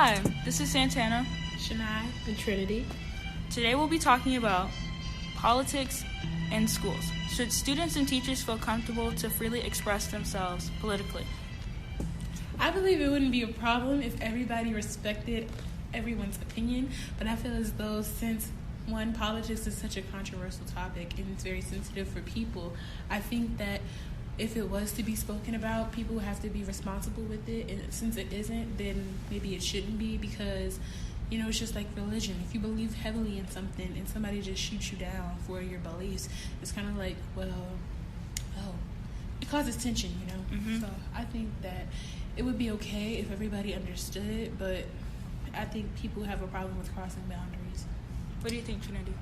Hi, this is Santana. Shania and Trinity. Today we'll be talking about politics in schools. Should students and teachers feel comfortable to freely express themselves politically? I believe it wouldn't be a problem if everybody respected everyone's opinion, but I feel as though since politics is such a controversial topic and it's very sensitive for people, I think that if it was to be spoken about, people have to be responsible with it, and since it isn't, then maybe it shouldn't be, because it's just like religion. If you believe heavily in something and somebody just shoots you down for your beliefs, it's kind of like, it causes tension, Mm-hmm. So I think that it would be okay if everybody understood it, but I think people have a problem with crossing boundaries. What do you think, Trinity?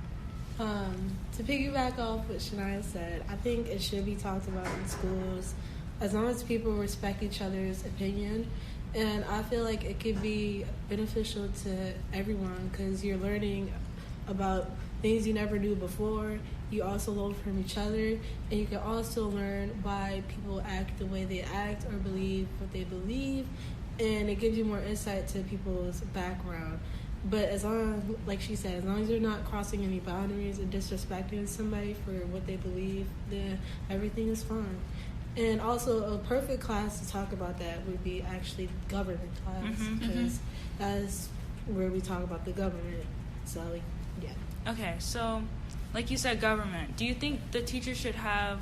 To piggyback off what Shania said, I think it should be talked about in schools as long as people respect each other's opinion. And I feel like it could be beneficial to everyone because you're learning about things you never knew before. You also learn from each other, and you can also learn why people act the way they act or believe what they believe, and it gives you more insight to people's background. But as long, like she said, as long as you're not crossing any boundaries and disrespecting somebody for what they believe, then everything is fine. And also, a perfect class to talk about that would be actually government class, because that's where we talk about the government. So, yeah. Okay, so like you said, government. Do you think the teacher should have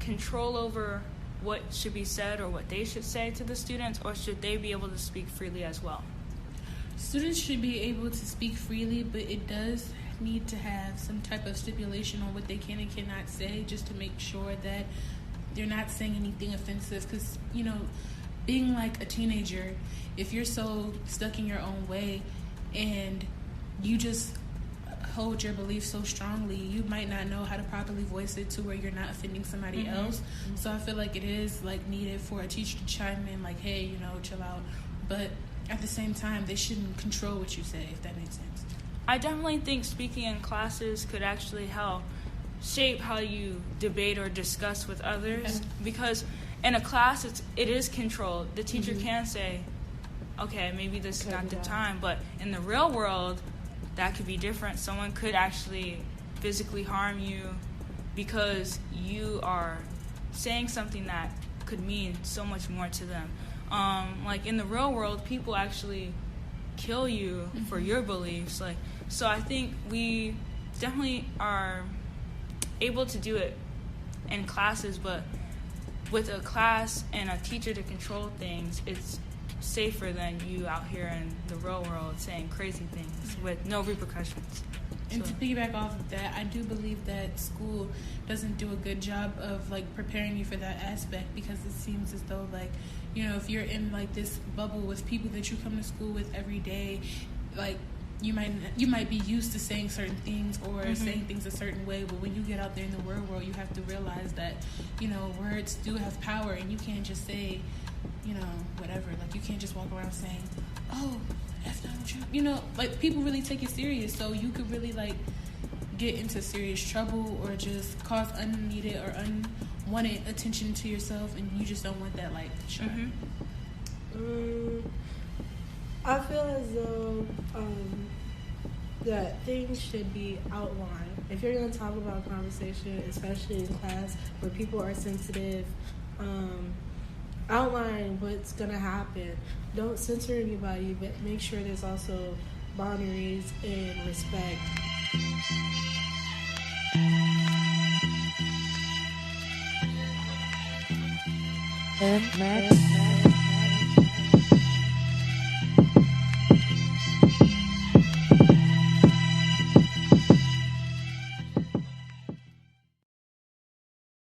control over what should be said or what they should say to the students, or should they be able to speak freely as well? Students should be able to speak freely, but it does need to have some type of stipulation on what they can and cannot say, just to make sure that they're not saying anything offensive. Because, being like a teenager, if you're so stuck in your own way and you just hold your beliefs so strongly, you might not know how to properly voice it to where you're not offending somebody else. So I feel like it is needed for a teacher to chime in, hey, chill out. But at the same time, they shouldn't control what you say, if that makes sense. I definitely think speaking in classes could actually help shape how you debate or discuss with others. Because in a class, it is controlled. The teacher can say, okay, maybe this is not the time, but in the real world, that could be different. Someone could actually physically harm you because you are saying something that could mean so much more to them. In the real world, people actually kill you for your beliefs. So I think we definitely are able to do it in classes, but with a class and a teacher to control things, it's safer than you out here in the real world saying crazy things with no repercussions. And to piggyback off of that, I do believe that school doesn't do a good job of preparing you for that aspect, because it seems as though if you're in this bubble with people that you come to school with every day, you might be used to saying certain things or saying things a certain way, but when you get out there in the real world, you have to realize that words do have power, and you can't just say whatever. You can't just walk around saying, oh, that's not what you people really take it serious, so you could really get into serious trouble or just cause unneeded or unwanted attention to yourself, and you just don't want that shot. I feel as though that things should be outlined. If you're going to talk about a conversation, especially in class where people are sensitive, outline what's going to happen. Don't censor anybody, but make sure there's also boundaries and respect. And